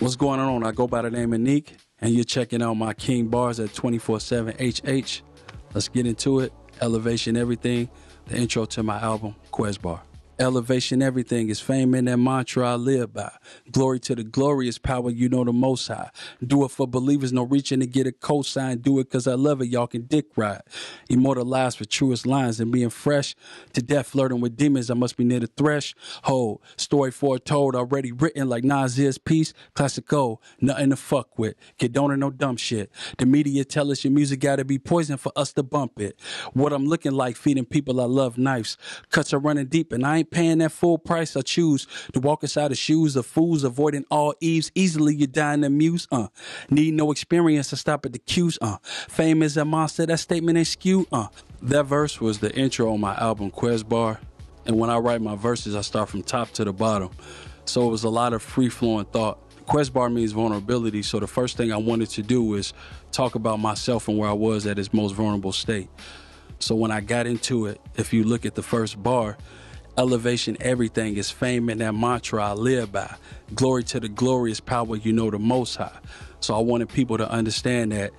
What's going on? I go by the name of Neak, and you're checking out my King Bars at 24/7 HH. Let's get into it. Elevation Everything, the intro to my album, Quest Bar. Elevation Everything is fame and that mantra I live by. Glory to the glorious power, you know the most high. Do it for believers, no reaching to get a cosign. Do it cause I love it, y'all can dick ride. Immortalized for truest lines and being fresh. To death flirting with demons, I must be near the threshold. Story foretold, already written like Nasir's piece. Classic gold, nothing to fuck with. Condone no dumb shit. The media tell us your music gotta be poison for us to bump it. What I'm looking like, feeding people I love knives. Cuts are running deep and I ain't paying that full price. I choose to walk inside the shoes of fools, avoiding all eves. Easily you die in the muse. Need no experience to stop at the cues. Fame is a monster. That statement ain't skewed. That verse was the intro on my album Quest Bar. And when I write my verses, I start from top to the bottom. So it was a lot of free-flowing thought. Quest Bar means vulnerability. So the first thing I wanted to do was talk about myself and where I was at its most vulnerable state. So when I got into it, if you look at the first bar, elevation everything is fame and that mantra I live by. Glory to the glorious power, you know the most high. So I wanted people to understand that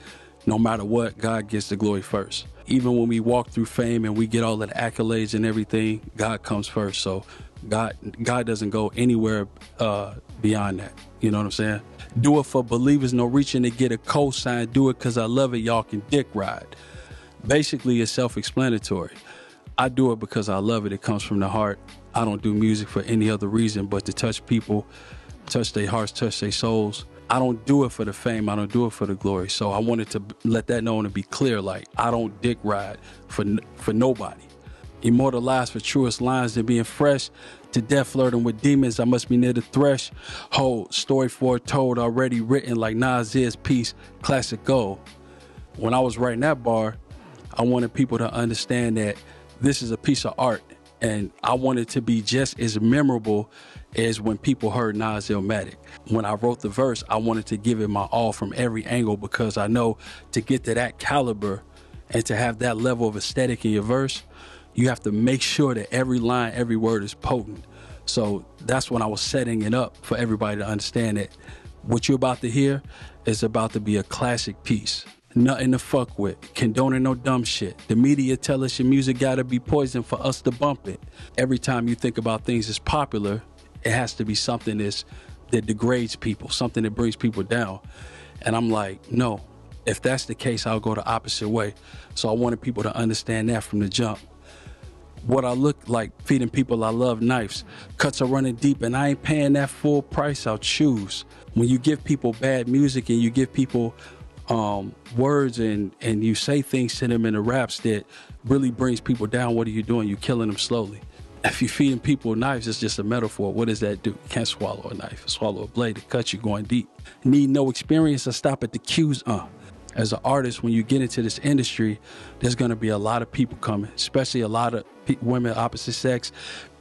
no matter what, God gets the glory first. Even when we walk through fame and we get all of the accolades and everything, God comes first. So God doesn't go anywhere beyond that. You know what I'm saying? Do it for believers, no reaching to get a cosign. Do it because I love it, y'all can dick ride. Basically, it's self-explanatory. I do it because I love it. It comes from the heart. I don't do music for any other reason but to touch people, touch their hearts, touch their souls. I don't do it for the fame. I don't do it for the glory. So I wanted to let that known and be clear. Like, I don't dick ride for nobody. Immortalized for truest lines and being fresh. To death flirting with demons, I must be near the threshold. Story foretold, already written like Nasir's piece. Classic gold. When I was writing that bar, I wanted people to understand that this is a piece of art, and I want it to be just as memorable as when people heard Nas Illmatic. When I wrote the verse, I wanted to give it my all from every angle because I know to get to that caliber and to have that level of aesthetic in your verse, you have to make sure that every line, every word is potent. So that's when I was setting it up for everybody to understand that what you're about to hear is about to be a classic piece. Nothing to fuck with. Condoning no dumb shit. The media tell us your music gotta be poison for us to bump it. Every time you think about things that's popular, it has to be something that degrades people, something that brings people down. And I'm like, no. If that's the case, I'll go the opposite way. So I wanted people to understand that from the jump. What I look like, feeding people I love knives. Cuts are running deep and I ain't paying that full price. I'll choose. When you give people bad music and you give people words and you say things to them in the raps that really brings people down, what are you doing? You're killing them slowly. If you're feeding people knives, it's just a metaphor. What does that do? You can't swallow a knife. Swallow a blade to cut you going deep. Need no experience to stop at the cues. As an artist, when you get into this industry, there's going to be a lot of people coming, especially a lot of women, opposite sex,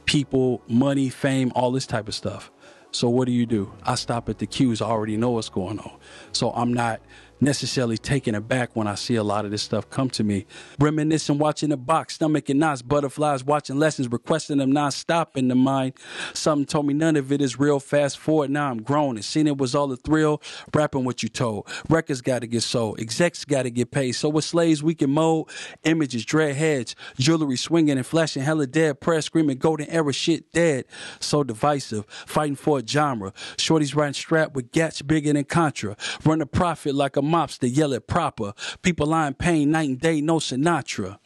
people, money, fame, all this type of stuff. So what do? I stop at the cues. I already know what's going on. So I'm not necessarily taken aback when I see a lot of this stuff come to me. Reminiscing, watching the box, stomach and knots, butterflies, watching lessons, requesting them non-stop in the mind. Something told me none of it is real. Fast forward, now I'm grown and seen it was all a thrill. Rapping what you told. Records got to get sold. Execs got to get paid. So with slaves we can mold. Images, dread heads, jewelry swinging and flashing hella dead press, screaming golden era shit dead. So divisive, fighting for a genre. Shorties riding strapped with gats bigger than Contra. Run a profit like a mobster, yell it proper. People lying pain night and day, no Sinatra.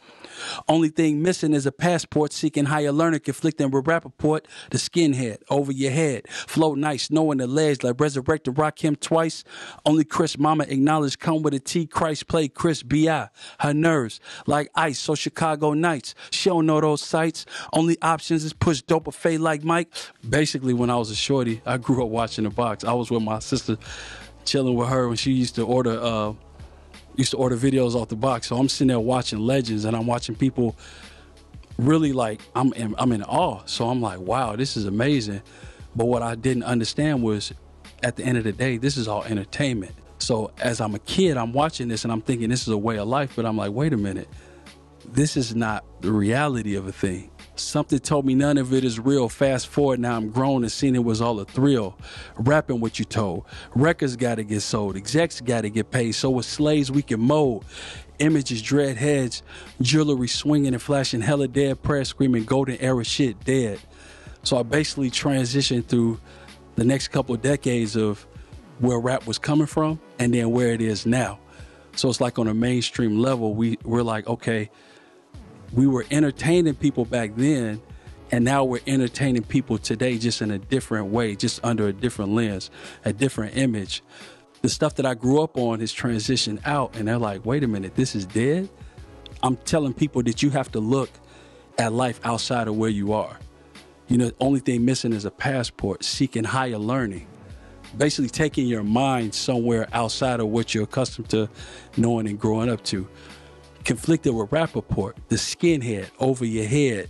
Only thing missing is a passport, seeking higher learning, conflicting with Rappaport. The skinhead, over your head. Flow nice, knowing the ledge like resurrected Rakim twice. Only Chris Mama acknowledged come with a T. Christ played Chris B.I. Her nerves like ice, so Chicago nights. She don't know those sights. Only options is push dope or fade like Mike. Basically, when I was a shorty, I grew up watching the box. I was with my sister, chilling with her when she used to order videos off the box. So I'm sitting there watching legends and I'm watching people really like, I'm in awe. So I'm like, wow, this is amazing. But what I didn't understand was at the end of the day, this is all entertainment. So as I'm a kid, I'm watching this and I'm thinking this is a way of life, but I'm like, wait a minute, this is not the reality of a thing. Something told me none of it is real. Fast forward, now I'm grown and seen it was all a thrill. Rapping what you told. Records gotta get sold. Execs gotta get paid. So with slaves we can mold. Images, dread heads, jewelry swinging and flashing, hella dead press, screaming golden era shit dead. So I basically transitioned through the next couple of decades of where rap was coming from and then where it is now. So it's like on a mainstream level, we're like, okay, we were entertaining people back then, and now we're entertaining people today just in a different way, just under a different lens, a different image. The stuff that I grew up on is transitioned out, and they're like, wait a minute, this is dead? I'm telling people that you have to look at life outside of where you are. You know, the only thing missing is a passport, seeking higher learning. Basically taking your mind somewhere outside of what you're accustomed to knowing and growing up to. Conflicted with Rappaport, the skinhead over your head.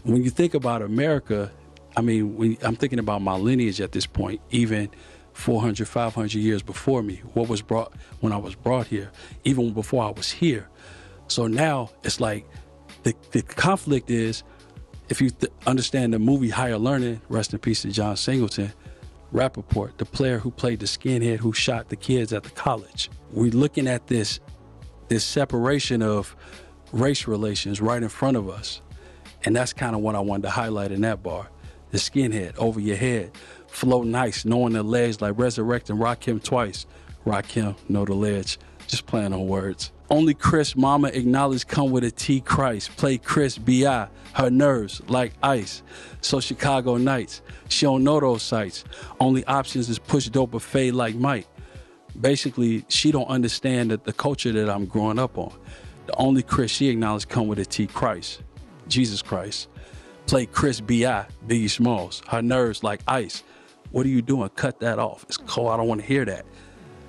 When you think about America, I mean, I'm thinking about my lineage at this point, even 400, 500 years before me, what was brought when I was brought here, even before I was here. So now it's like the conflict is, if you understand the movie Higher Learning, rest in peace to John Singleton, Rappaport, the player who played the skinhead who shot the kids at the college. We're looking at this separation of race relations right in front of us. And that's kind of what I wanted to highlight in that bar. The skinhead over your head, flow nice, knowing the ledge like resurrecting Rakim twice. Rakim, know the ledge, just playing on words. Only Chris mama acknowledged come with a T Christ. Play Chris B.I. Her nerves like ice. So Chicago nights, she don't know those sights. Only options is push dope or fade like Mike. Basically, she don't understand the culture that I'm growing up on. The only Chris she acknowledged come with a T Christ, Jesus Christ. Play Chris B.I., Biggie Smalls. Her nerves like ice. What are you doing? Cut that off. It's cold. I don't want to hear that.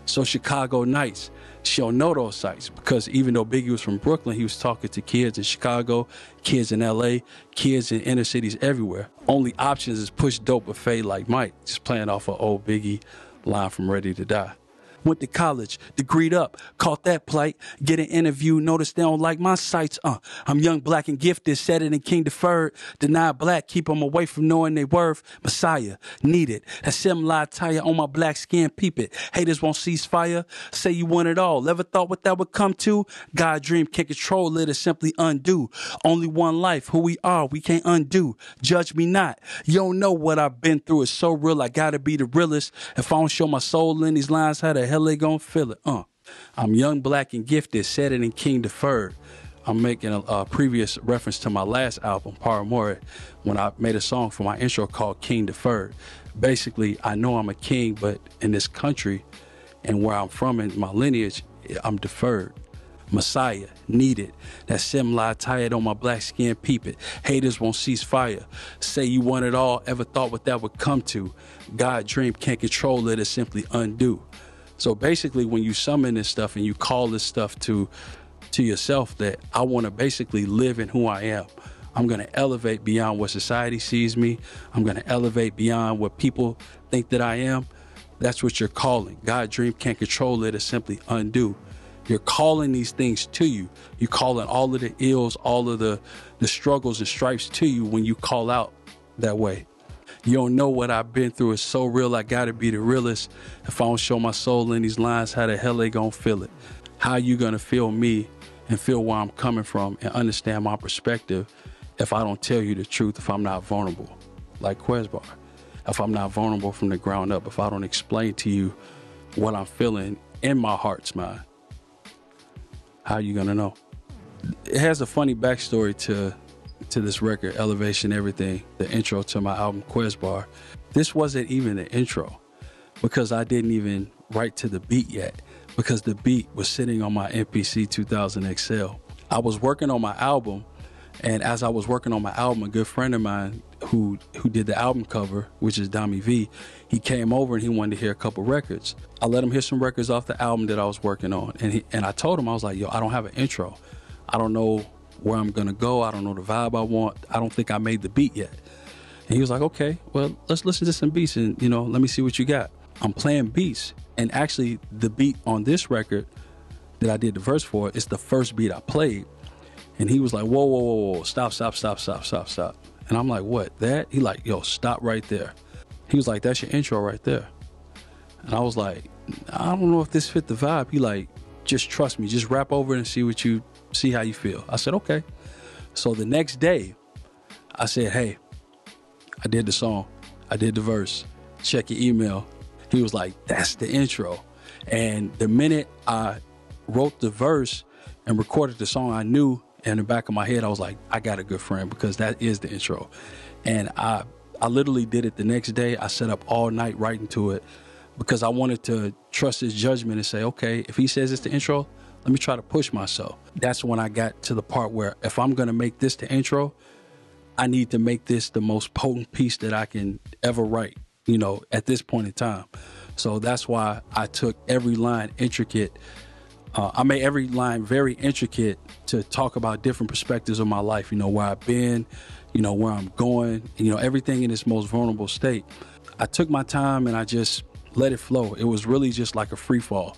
So Chicago nights, she don't know those sites because even though Biggie was from Brooklyn, he was talking to kids in Chicago, kids in L.A., kids in inner cities everywhere. Only options is push dope or fade like Mike. Just playing off an old Biggie line from Ready to Die. Went to college, degreed up, caught that plight, get an interview, notice they don't like my sights. I'm young, black, and gifted, said it in King Deferred. Deny black, keep them away from knowing they worth. Messiah, needed. That similar attire on my black skin, peep it. Haters won't cease fire. Say you want it all. Ever thought what that would come to? God dream can't control it or simply undo. Only one life, who we are, we can't undo. Judge me not. You don't know what I've been through. It's so real, I gotta be the realest. If I don't show my soul in these lines, how the hell they gonna feel it? I'm young, black, and gifted, said it in King Deferred. I'm making a previous reference to my last album, Paramore, when I made a song for my intro called King Deferred. Basically, I know I'm a king, but in this country and where I'm from in my lineage, I'm deferred. Messiah, needed. That similar tired on my black skin, peep it. Haters won't cease fire. Say you want it all, ever thought what that would come to? God dream can't control it or simply undo. So basically, when you summon this stuff and you call this stuff to yourself, that I want to basically live in who I am. I'm going to elevate beyond what society sees me. I'm going to elevate beyond what people think that I am. That's what you're calling. God dream can't control it or simply undo. You're calling these things to you. You're calling all of the ills, all of the struggles and stripes to you when you call out that way. You don't know what I've been through. It's so real, I gotta be the realest. If I don't show my soul in these lines, how the hell they gonna feel it? How you gonna feel me and feel where I'm coming from and understand my perspective if I don't tell you the truth, if I'm not vulnerable? Like Quezbar. If I'm not vulnerable from the ground up, if I don't explain to you what I'm feeling in my heart's mind, how you gonna know? It has a funny backstory to this record, Elevation Everything, the intro to my album Quezbar. This wasn't even the intro because I didn't even write to the beat yet, because the beat was sitting on my MPC 2000 XL. I was working on my album, and as I was working on my album, a good friend of mine who did the album cover, which is Dami V, he came over and he wanted to hear a couple records. I let him hear some records off the album that I was working on, and I told him, I was like, yo, I don't have an intro. I don't know where I'm gonna go. I don't know the vibe I want. I don't think I made the beat yet. And he was like, okay, well, let's listen to some beats and, let me see what you got. I'm playing beats. And actually the beat on this record that I did the verse for is the first beat I played. And he was like, whoa, whoa, whoa, whoa, stop, stop, stop, stop, stop, stop. And I'm like, what, that? He like, yo, stop right there. He was like, that's your intro right there. And I was like, I don't know if this fit the vibe. He like, just trust me, just rap over it and see how you feel. I said, okay. So the next day, I said, hey, I did the song. I did the verse. Check your email. He was like, that's the intro. And the minute I wrote the verse and recorded the song, I knew in the back of my head, I was like, I got a good friend, because that is the intro. And I literally did it the next day. I sat up all night writing to it because I wanted to trust his judgment and say, okay, if he says it's the intro, let me try to push myself. That's when I got to the part where if I'm going to make this the intro, I need to make this the most potent piece that I can ever write, you know, at this point in time. So that's why I took every line intricate. I made every line very intricate to talk about different perspectives of my life, you know, where I've been, you know, where I'm going, you know, everything in its most vulnerable state. I took my time and I just let it flow. It was really just like a free fall.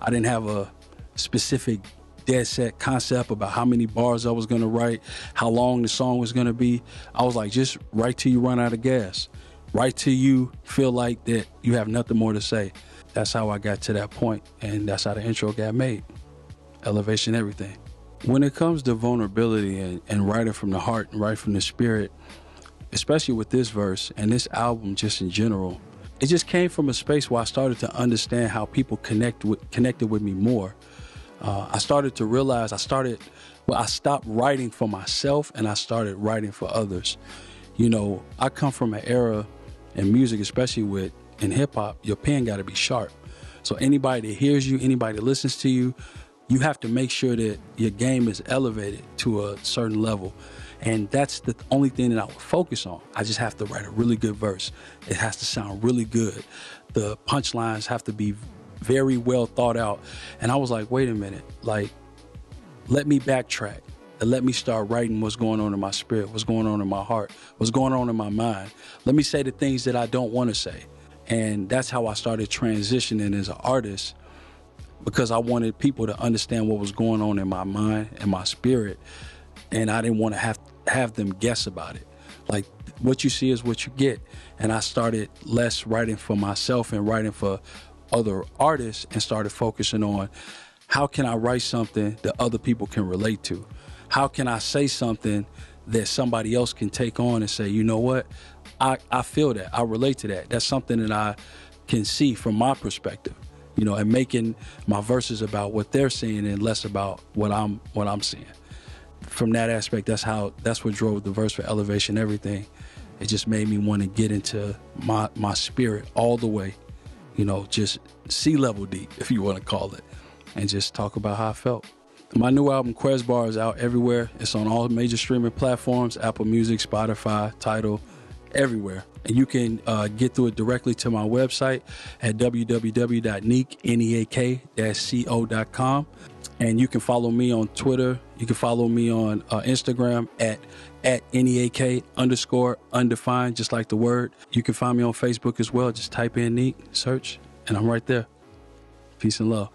I didn't have a specific dead set concept about how many bars I was going to write, how long the song was going to be. I was like, just write till you run out of gas. Write till you feel like that you have nothing more to say. That's how I got to that point, and that's how the intro got made. Elevation Everything. When it comes to vulnerability and writing from the heart and writing from the spirit, especially with this verse and this album just in general, it just came from a space where I started to understand how people connected with me more. I started to realize I stopped writing for myself and I started writing for others. You know, I come from an era in music, especially in hip hop, your pen got to be sharp. So anybody that hears you, anybody that listens to you, you have to make sure that your game is elevated to a certain level. And that's the only thing that I would focus on. I just have to write a really good verse. It has to sound really good. The punchlines have to be very well thought out. And I was like, wait a minute, like, let me backtrack and let me start writing what's going on in my spirit, what's going on in my heart, what's going on in my mind. Let me say the things that I don't want to say. And that's how I started transitioning as an artist, because I wanted people to understand what was going on in my mind and my spirit. And I didn't want to have them guess about it. Like, what you see is what you get. And I started less writing for myself and writing for other artists and started focusing on how can I write something that other people can relate to? How can I say something that somebody else can take on and say, you know what? I feel that. I relate to that. That's something that I can see from my perspective, you know, and making my verses about what they're seeing and less about what I'm seeing. From that aspect, that's what drove the verse for Elevation Everything. It just made me want to get into my spirit all the way, you know, just sea level deep, if you want to call it, and just talk about how I felt. My new album, Quesbar, is out everywhere. It's on all major streaming platforms, Apple Music, Spotify, Tidal, everywhere. And you can get to it directly to my website at www.neak-co.com. And you can follow me on Twitter. You can follow me on Instagram at NEAK_undefined, just like the word. You can find me on Facebook as well. Just type in Neak, search, and I'm right there. Peace and love.